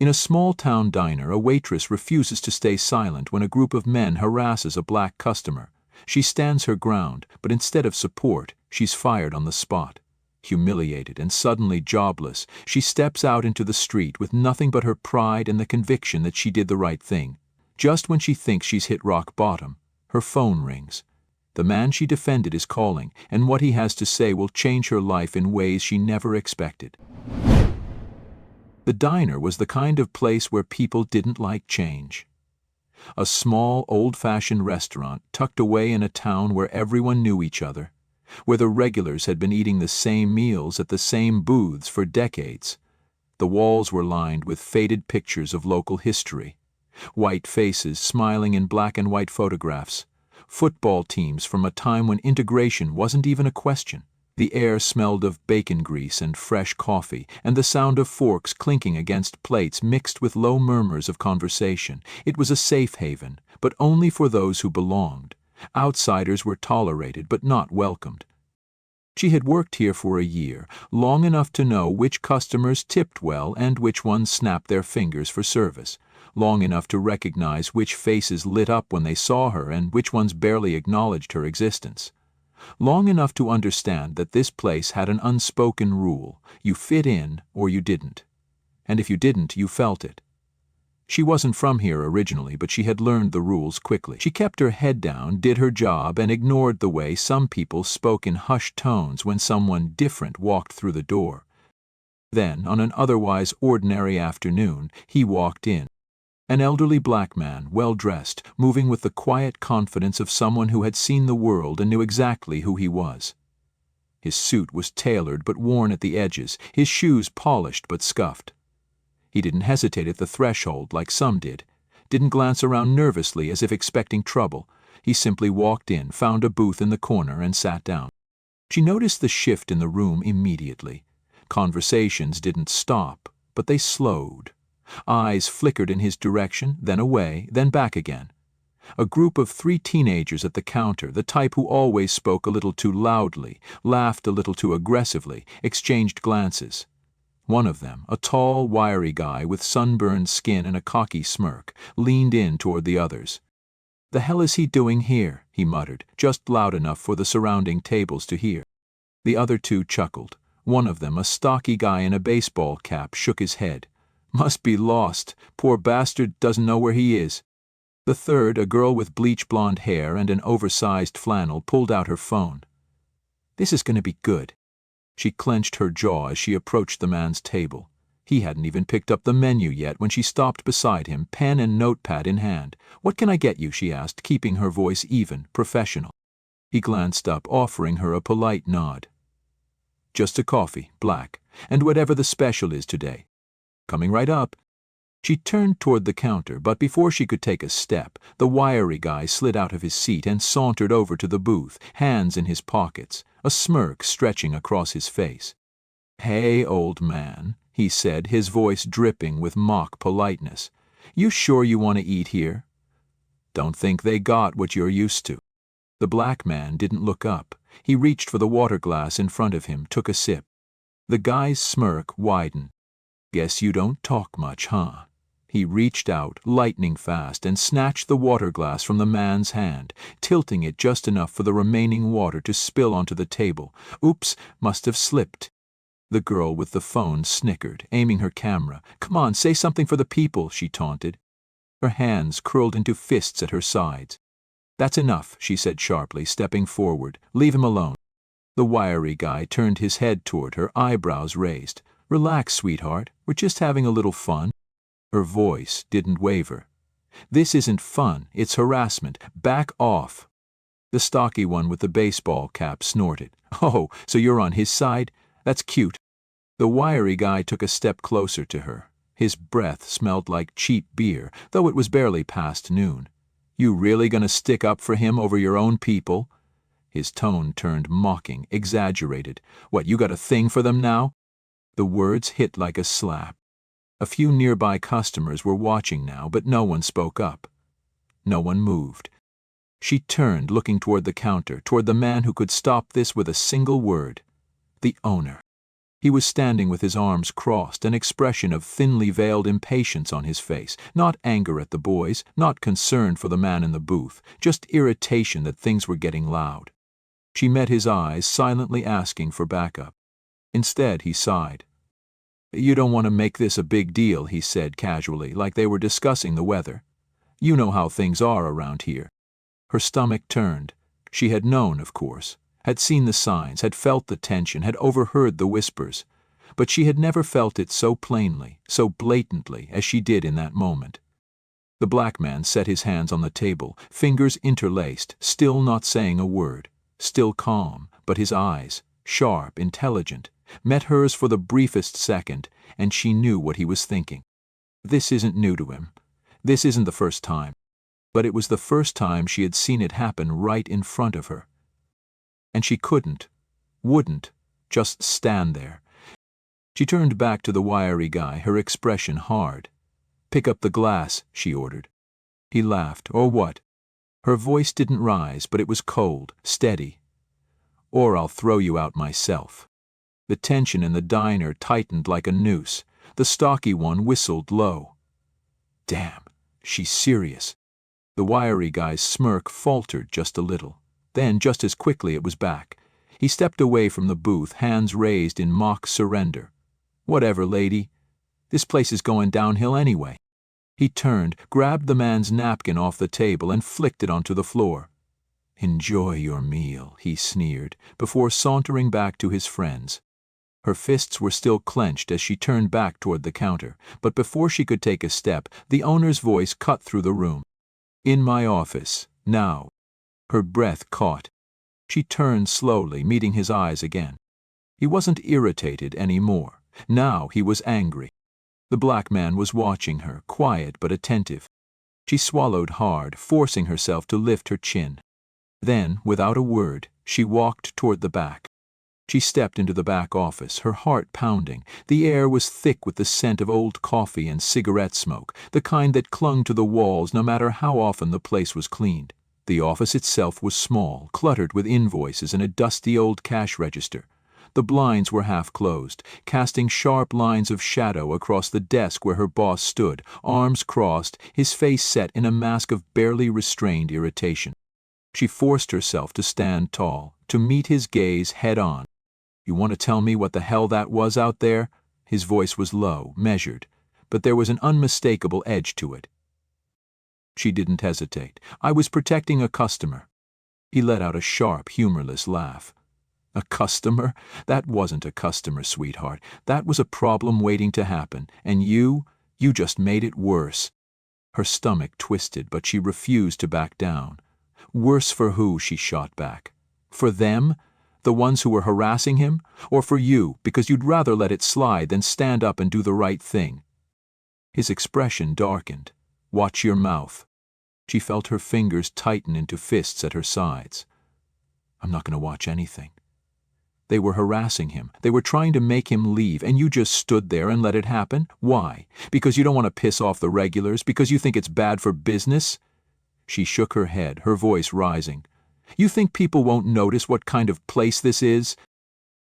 In a small-town diner, a waitress refuses to stay silent when a group of men harasses a black customer. She stands her ground, but instead of support, she's fired on the spot. Humiliated and suddenly jobless, she steps out into the street with nothing but her pride and the conviction that she did the right thing. Just when she thinks she's hit rock bottom, her phone rings. The man she defended is calling, and what he has to say will change her life in ways she never expected. The diner was the kind of place where people didn't like change. A small, old-fashioned restaurant tucked away in a town where everyone knew each other, where the regulars had been eating the same meals at the same booths for decades. The walls were lined with faded pictures of local history, white faces smiling in black and white photographs, football teams from a time when integration wasn't even a question. The air smelled of bacon grease and fresh coffee, and the sound of forks clinking against plates mixed with low murmurs of conversation. It was a safe haven, but only for those who belonged. Outsiders were tolerated but not welcomed. She had worked here for a year, long enough to know which customers tipped well and which ones snapped their fingers for service, long enough to recognize which faces lit up when they saw her and which ones barely acknowledged her existence. Long enough to understand that this place had an unspoken rule: you fit in or you didn't. And if you didn't, you felt it. She wasn't from here originally, but she had learned the rules quickly. She kept her head down, did her job, and ignored the way some people spoke in hushed tones when someone different walked through the door. Then, on an otherwise ordinary afternoon, he walked in. An elderly black man, well-dressed, moving with the quiet confidence of someone who had seen the world and knew exactly who he was. His suit was tailored but worn at the edges, his shoes polished but scuffed. He didn't hesitate at the threshold like some did, didn't glance around nervously as if expecting trouble. He simply walked in, found a booth in the corner, and sat down. She noticed the shift in the room immediately. Conversations didn't stop, but they slowed. Eyes flickered in his direction, then away, then back again. A group of 3 teenagers at the counter, the type who always spoke a little too loudly, laughed a little too aggressively, exchanged glances. One of them, a tall, wiry guy with sunburned skin and a cocky smirk, leaned in toward the others. "The hell is he doing here?" he muttered, just loud enough for the surrounding tables to hear. The other 2 chuckled. One of them, a stocky guy in a baseball cap, shook his head. "Must be lost. Poor bastard doesn't know where he is." The third, a girl with bleach blonde hair and an oversized flannel, pulled out her phone. "This is going to be good." She clenched her jaw as she approached the man's table. He hadn't even picked up the menu yet when she stopped beside him, pen and notepad in hand. "What can I get you?" she asked, keeping her voice even, professional. He glanced up, offering her a polite nod. "Just a coffee, black, and whatever the special is today." "Coming right up." She turned toward the counter, but before she could take a step, the wiry guy slid out of his seat and sauntered over to the booth, hands in his pockets, a smirk stretching across his face. "Hey, old man," he said, his voice dripping with mock politeness. "You sure you want to eat here?" "Don't think they got what you're used to." The black man didn't look up. He reached for the water glass in front of him, took a sip. The guy's smirk widened. "Guess you don't talk much, huh?" He reached out, lightning fast, and snatched the water glass from the man's hand, tilting it just enough for the remaining water to spill onto the table. "Oops, must have slipped." The girl with the phone snickered, aiming her camera. "Come on, say something for the people," she taunted. Her hands curled into fists at her sides. "That's enough," she said sharply, stepping forward. "Leave him alone." The wiry guy turned his head toward her, eyebrows raised. "Relax, sweetheart. We're just having a little fun." Her voice didn't waver. "This isn't fun, it's harassment. Back off." The stocky one with the baseball cap snorted. "Oh, so you're on his side? That's cute." The wiry guy took a step closer to her. His breath smelled like cheap beer, though it was barely past noon. "You really gonna stick up for him over your own people?" His tone turned mocking, exaggerated. "What, you got a thing for them now?" The words hit like a slap. A few nearby customers were watching now, but no one spoke up. No one moved. She turned, looking toward the counter, toward the man who could stop this with a single word. The owner. He was standing with his arms crossed, an expression of thinly veiled impatience on his face, not anger at the boys, not concern for the man in the booth, just irritation that things were getting loud. She met his eyes, silently asking for backup. Instead, he sighed. "You don't want to make this a big deal," he said casually, like they were discussing the weather. "You know how things are around here." Her stomach turned. She had known, of course, had seen the signs, had felt the tension, had overheard the whispers, but she had never felt it so plainly, so blatantly, as she did in that moment. The black man set his hands on the table, fingers interlaced, still not saying a word, still calm, but his eyes, sharp, intelligent, met hers for the briefest second, and she knew what he was thinking. This isn't new to him. This isn't the first time. But it was the first time she had seen it happen right in front of her. And she wouldn't, just stand there. She turned back to the wiry guy, her expression hard. "Pick up the glass," she ordered. He laughed. "Or what?" Her voice didn't rise, but it was cold, steady. "Or I'll throw you out myself." The tension in the diner tightened like a noose. The stocky one whistled low. "Damn, she's serious." The wiry guy's smirk faltered just a little. Then, just as quickly, it was back. He stepped away from the booth, hands raised in mock surrender. "Whatever, lady. This place is going downhill anyway." He turned, grabbed the man's napkin off the table, and flicked it onto the floor. "Enjoy your meal," he sneered, before sauntering back to his friends. Her fists were still clenched as she turned back toward the counter, but before she could take a step, the owner's voice cut through the room. "In my office, now." Her breath caught. She turned slowly, meeting his eyes again. He wasn't irritated anymore. Now he was angry. The black man was watching her, quiet but attentive. She swallowed hard, forcing herself to lift her chin. Then, without a word, she walked toward the back. She stepped into the back office, her heart pounding. The air was thick with the scent of old coffee and cigarette smoke, the kind that clung to the walls no matter how often the place was cleaned. The office itself was small, cluttered with invoices and a dusty old cash register. The blinds were half closed, casting sharp lines of shadow across the desk where her boss stood, arms crossed, his face set in a mask of barely restrained irritation. She forced herself to stand tall, to meet his gaze head-on. "You want to tell me what the hell that was out there?" His voice was low, measured, but there was an unmistakable edge to it. She didn't hesitate. "I was protecting a customer." He let out a sharp, humorless laugh. "A customer? That wasn't a customer, sweetheart. That was a problem waiting to happen, and you just made it worse." Her stomach twisted, but she refused to back down. "Worse for who?" she shot back. "For them? The ones who were harassing him? Or for you, because you'd rather let it slide than stand up and do the right thing?" His expression darkened. "Watch your mouth." She felt her fingers tighten into fists at her sides. "I'm not going to watch anything." They were harassing him. They were trying to make him leave, and you just stood there and let it happen? Why? Because you don't want to piss off the regulars? Because you think it's bad for business? She shook her head, her voice rising. "You think people won't notice what kind of place this is?"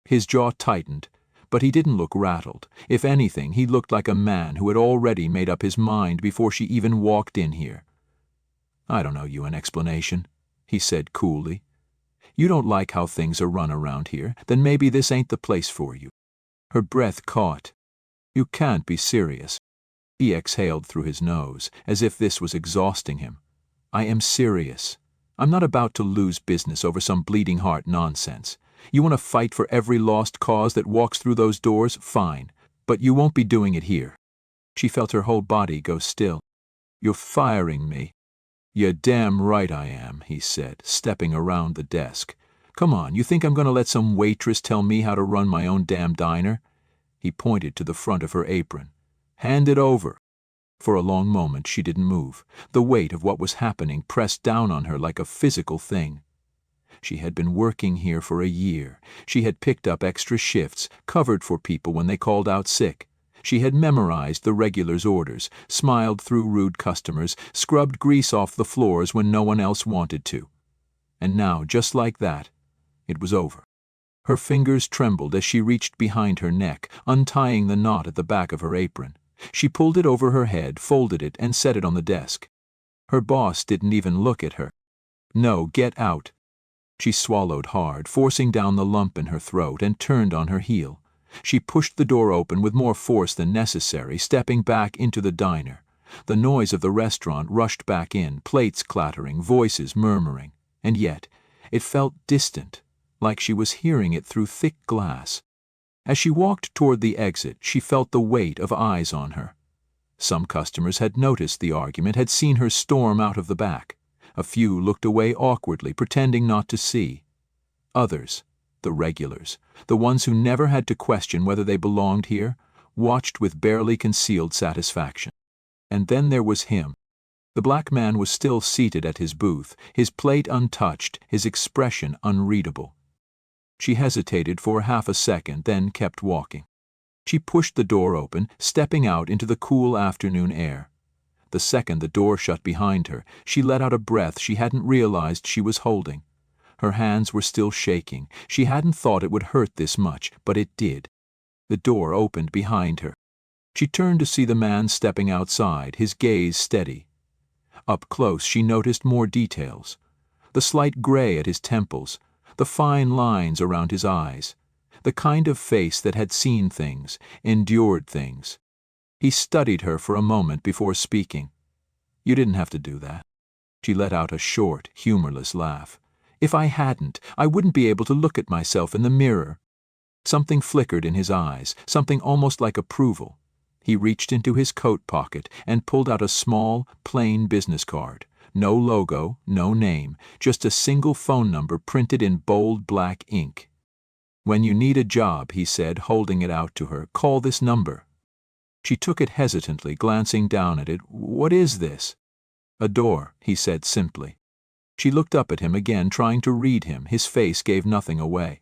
His jaw tightened, but he didn't look rattled. If anything, he looked like a man who had already made up his mind before she even walked in here. "I don't owe you an explanation," he said coolly. "You don't like how things are run around here, then maybe this ain't the place for you." Her breath caught. "You can't be serious." He exhaled through his nose, as if this was exhausting him. "I am serious. I'm not about to lose business over some bleeding heart nonsense. You want to fight for every lost cause that walks through those doors? Fine. But you won't be doing it here." She felt her whole body go still. "You're firing me." "You're damn right I am," he said, stepping around the desk. "Come on, you think I'm going to let some waitress tell me how to run my own damn diner?" He pointed to the front of her apron. "Hand it over." For a long moment she didn't move. The weight of what was happening pressed down on her like a physical thing. She had been working here for a year. She had picked up extra shifts, covered for people when they called out sick. She had memorized the regulars' orders, smiled through rude customers, scrubbed grease off the floors when no one else wanted to. And now, just like that, it was over. Her fingers trembled as she reached behind her neck, untying the knot at the back of her apron. She pulled it over her head, folded it, and set it on the desk. Her boss didn't even look at her. "No, get out." She swallowed hard, forcing down the lump in her throat, and turned on her heel. She pushed the door open with more force than necessary, stepping back into the diner. The noise of the restaurant rushed back in, plates clattering, voices murmuring. And yet, it felt distant, like she was hearing it through thick glass. As she walked toward the exit, she felt the weight of eyes on her. Some customers had noticed the argument, had seen her storm out of the back. A few looked away awkwardly, pretending not to see. Others, the regulars, the ones who never had to question whether they belonged here, watched with barely concealed satisfaction. And then there was him. The black man was still seated at his booth, his plate untouched, his expression unreadable. She hesitated for half a second, then kept walking. She pushed the door open, stepping out into the cool afternoon air. The second the door shut behind her, she let out a breath she hadn't realized she was holding. Her hands were still shaking. She hadn't thought it would hurt this much, but it did. The door opened behind her. She turned to see the man stepping outside, his gaze steady. Up close she noticed more details. The slight gray at his temples, the fine lines around his eyes, the kind of face that had seen things, endured things. He studied her for a moment before speaking. "You didn't have to do that." She let out a short, humorless laugh. "If I hadn't, I wouldn't be able to look at myself in the mirror." Something flickered in his eyes, something almost like approval. He reached into his coat pocket and pulled out a small, plain business card. No logo, no name, just a single phone number printed in bold black ink. "When you need a job," he said, holding it out to her, "call this number." She took it hesitantly, glancing down at it. "What is this?" "A door," he said simply. She looked up at him again, trying to read him. His face gave nothing away.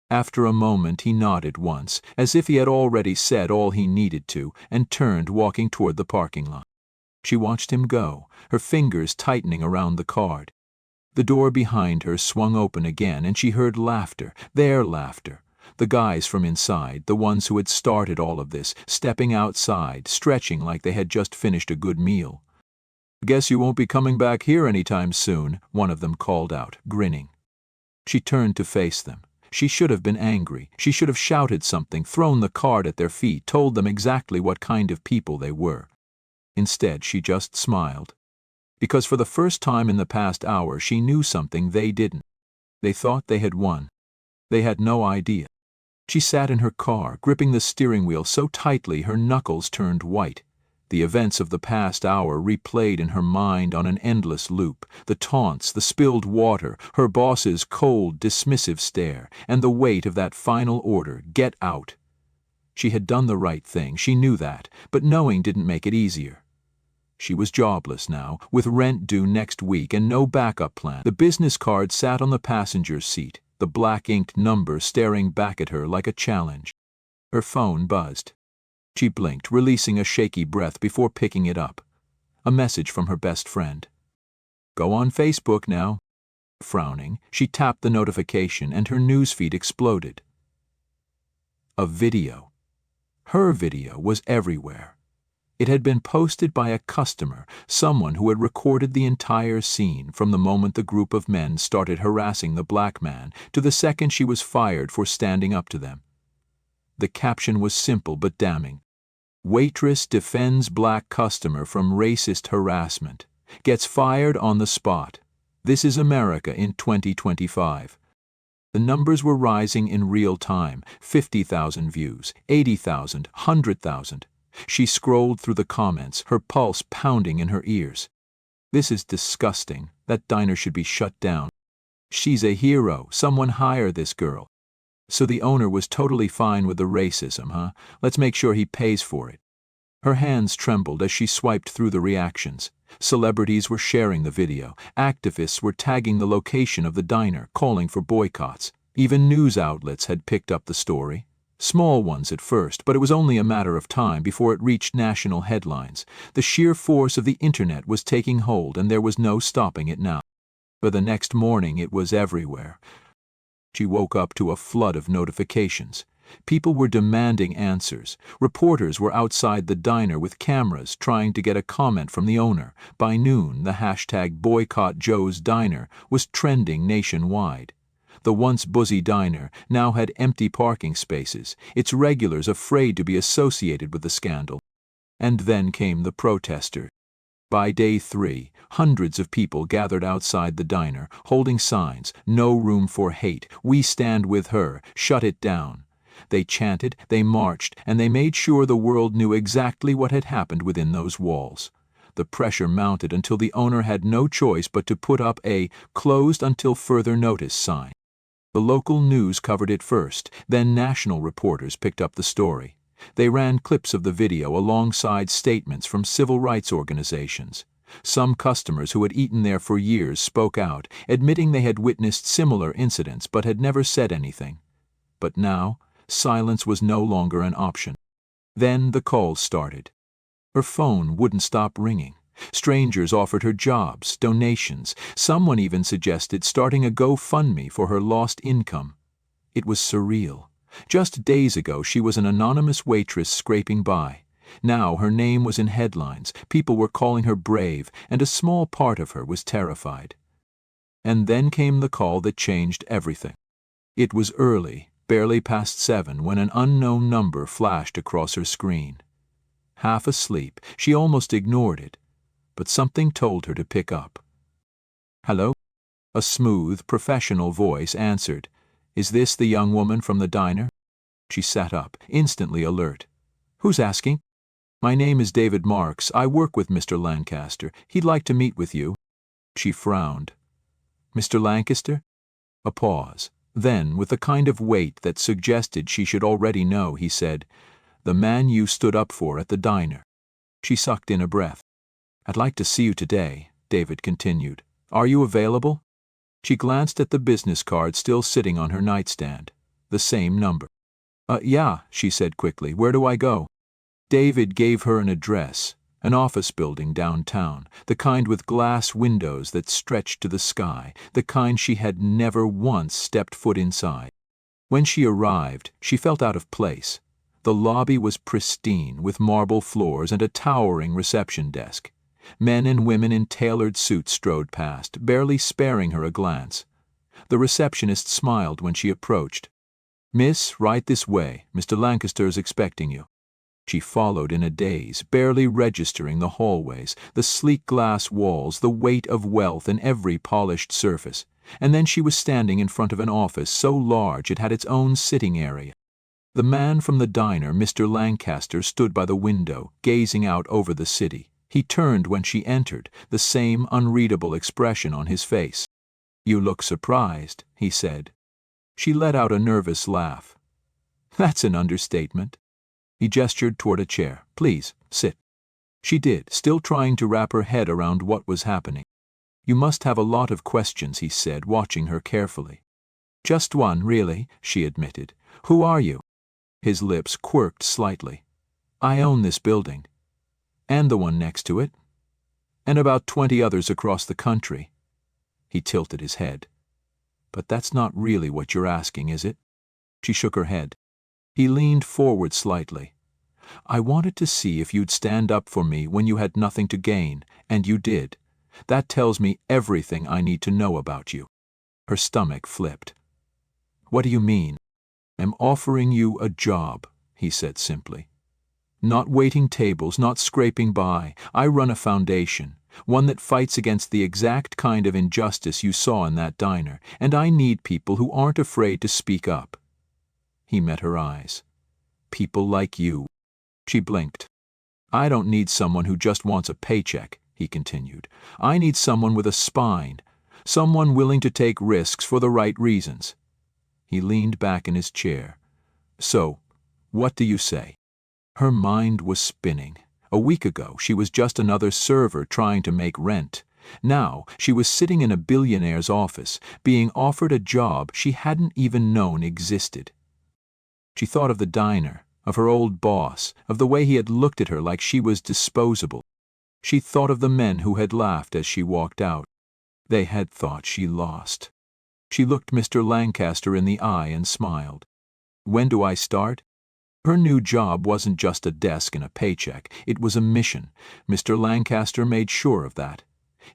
After a moment he nodded once, as if he had already said all he needed to, and turned, walking toward the parking lot. She watched him go, her fingers tightening around the card. The door behind her swung open again, and she heard laughter, their laughter. The guys from inside, the ones who had started all of this, stepping outside, stretching like they had just finished a good meal. "Guess you won't be coming back here anytime soon," one of them called out, grinning. She turned to face them. She should have been angry. She should have shouted something, thrown the card at their feet, told them exactly what kind of people they were. Instead, she just smiled. Because for the first time in the past hour, she knew something they didn't. They thought they had won. They had no idea. She sat in her car, gripping the steering wheel so tightly her knuckles turned white. The events of the past hour replayed in her mind on an endless loop. The taunts, the spilled water, her boss's cold, dismissive stare, and the weight of that final order, "Get out." She had done the right thing, she knew that, but knowing didn't make it easier. She was jobless now, with rent due next week and no backup plan. The business card sat on the passenger's seat, the black-inked number staring back at her like a challenge. Her phone buzzed. She blinked, releasing a shaky breath before picking it up. A message from her best friend. "Go on Facebook now." Frowning, she tapped the notification and her newsfeed exploded. A video. Her video was everywhere. It had been posted by a customer, someone who had recorded the entire scene from the moment the group of men started harassing the black man to the second she was fired for standing up to them. The caption was simple but damning. "Waitress defends black customer from racist harassment. Gets fired on the spot. This is America in 2025. The numbers were rising in real time. 50,000 views, 80,000, 100,000. She scrolled through the comments, her pulse pounding in her ears. "This is disgusting. That diner should be shut down. She's a hero. Someone hire this girl. So the owner was totally fine with the racism, huh? Let's make sure he pays for it." Her hands trembled as she swiped through the reactions. Celebrities were sharing the video. Activists were tagging the location of the diner, calling for boycotts. Even news outlets had picked up the story. Small ones at first, but it was only a matter of time before it reached national headlines. The sheer force of the internet was taking hold, and there was no stopping it now. By the next morning it was everywhere. She woke up to a flood of notifications. People were demanding answers. Reporters were outside the diner with cameras trying to get a comment from the owner. By noon, the hashtag Boycott Joe's Diner was trending nationwide. The once buzzy diner now had empty parking spaces, its regulars afraid to be associated with the scandal. And then came the protesters. By day 3, hundreds of people gathered outside the diner, holding signs, "No room for hate, we stand with her, shut it down." They chanted, they marched, and they made sure the world knew exactly what had happened within those walls. The pressure mounted until the owner had no choice but to put up a "closed until further notice" sign. The local news covered it first, then national reporters picked up the story. They ran clips of the video alongside statements from civil rights organizations. Some customers who had eaten there for years spoke out, admitting they had witnessed similar incidents but had never said anything. But now, silence was no longer an option. Then the calls started. Her phone wouldn't stop ringing. Strangers offered her jobs, donations. Someone even suggested starting a GoFundMe for her lost income. It was surreal. Just days ago, she was an anonymous waitress scraping by. Now her name was in headlines, people were calling her brave, and a small part of her was terrified. And then came the call that changed everything. It was early, barely past 7, when an unknown number flashed across her screen. Half asleep, she almost ignored it, but something told her to pick up. "Hello?" A smooth, professional voice answered. "Is this the young woman from the diner?" She sat up, instantly alert. "Who's asking?" "My name is David Marks. I work with Mr. Lancaster. He'd like to meet with you." She frowned. "Mr. Lancaster?" A pause. Then, with a kind of weight that suggested she should already know, he said, "The man you stood up for at the diner." She sucked in a breath. "I'd like to see you today," David continued. "Are you available?" She glanced at the business card still sitting on her nightstand. The same number. Yeah," she said quickly. "Where do I go?" David gave her an address, an office building downtown, the kind with glass windows that stretched to the sky, the kind she had never once stepped foot inside. When she arrived, she felt out of place. The lobby was pristine, with marble floors and a towering reception desk. Men and women in tailored suits strode past, barely sparing her a glance. The receptionist smiled when she approached. "Miss, right this way. Mr. Lancaster is expecting you." She followed in a daze, barely registering the hallways, the sleek glass walls, the weight of wealth in every polished surface. And then she was standing in front of an office so large it had its own sitting area. The man from the diner, Mr. Lancaster, stood by the window, gazing out over the city. He turned when she entered, the same unreadable expression on his face. "You look surprised," he said. She let out a nervous laugh. "That's an understatement." He gestured toward a chair. "Please, sit." She did, still trying to wrap her head around what was happening. "You must have a lot of questions," he said, watching her carefully. "Just one, really," she admitted. "Who are you?" His lips quirked slightly. "I own this building. And the one next to it. And about 20 others across the country." He tilted his head. "But that's not really what you're asking, is it?" She shook her head. He leaned forward slightly. "I wanted to see if you'd stand up for me when you had nothing to gain, and you did. That tells me everything I need to know about you." Her stomach flipped. "What do you mean?" "I'm offering you a job," he said simply. "Not waiting tables, not scraping by. I run a foundation, one that fights against the exact kind of injustice you saw in that diner, and I need people who aren't afraid to speak up." He met her eyes. "People like you." She blinked. "I don't need someone who just wants a paycheck," he continued. "I need someone with a spine, someone willing to take risks for the right reasons." He leaned back in his chair. "So, what do you say?" Her mind was spinning. A week ago, she was just another server trying to make rent. Now, she was sitting in a billionaire's office, being offered a job she hadn't even known existed. She thought of the diner, of her old boss, of the way he had looked at her like she was disposable. She thought of the men who had laughed as she walked out. They had thought she lost. She looked Mr. Lancaster in the eye and smiled. When do I start? Her new job wasn't just a desk and a paycheck, it was a mission. Mr. Lancaster made sure of that.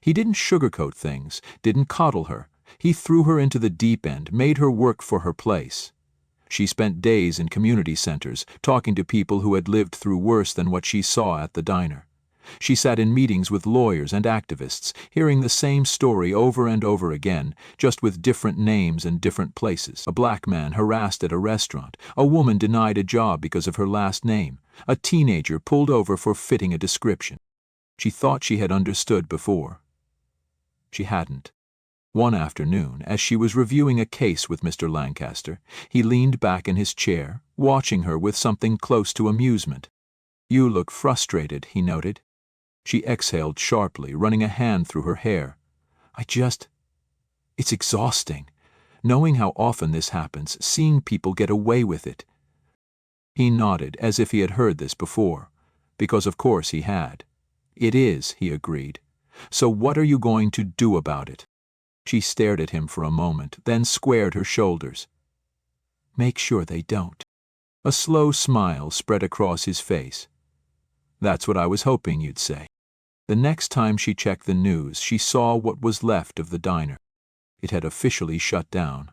He didn't sugarcoat things, didn't coddle her. He threw her into the deep end, made her work for her place. She spent days in community centers, talking to people who had lived through worse than what she saw at the diner. She sat in meetings with lawyers and activists, hearing the same story over and over again, just with different names and different places. A black man harassed at a restaurant, a woman denied a job because of her last name, a teenager pulled over for fitting a description. She thought she had understood before. She hadn't. One afternoon, as she was reviewing a case with Mr. Lancaster, he leaned back in his chair, watching her with something close to amusement. "You look frustrated," he noted. She exhaled sharply, running a hand through her hair. It's exhausting. Knowing how often this happens, seeing people get away with it." He nodded as if he had heard this before, because of course he had. "It is," he agreed. "So what are you going to do about it?" She stared at him for a moment, then squared her shoulders. "Make sure they don't." A slow smile spread across his face. "That's what I was hoping you'd say." The next time she checked the news, she saw what was left of the diner. It had officially shut down.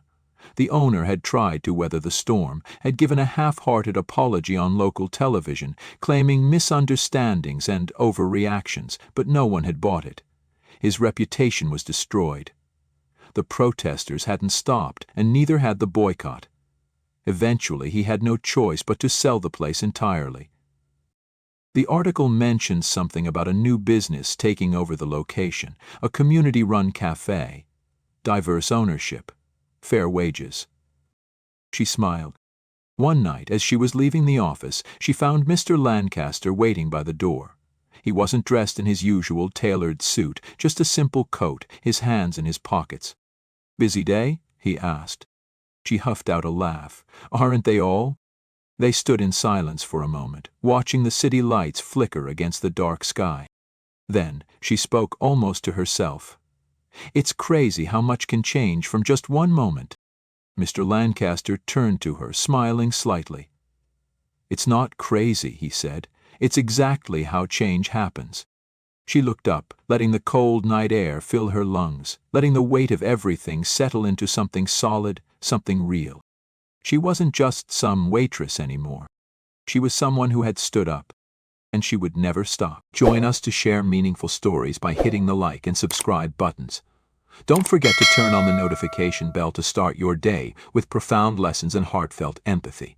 The owner had tried to weather the storm, had given a half-hearted apology on local television, claiming misunderstandings and overreactions, but no one had bought it. His reputation was destroyed. The protesters hadn't stopped, and neither had the boycott. Eventually, he had no choice but to sell the place entirely. The article mentioned something about a new business taking over the location, a community-run cafe, diverse ownership, fair wages. She smiled. One night, as she was leaving the office, she found Mr. Lancaster waiting by the door. He wasn't dressed in his usual tailored suit, just a simple coat, his hands in his pockets. "Busy day?" he asked. She huffed out a laugh. "Aren't they all?" They stood in silence for a moment, watching the city lights flicker against the dark sky. Then she spoke almost to herself. "It's crazy how much can change from just one moment." Mr. Lancaster turned to her, smiling slightly. "It's not crazy," he said. "It's exactly how change happens." She looked up, letting the cold night air fill her lungs, letting the weight of everything settle into something solid, something real. She wasn't just some waitress anymore. She was someone who had stood up, and she would never stop. Join us to share meaningful stories by hitting the like and subscribe buttons. Don't forget to turn on the notification bell to start your day with profound lessons and heartfelt empathy.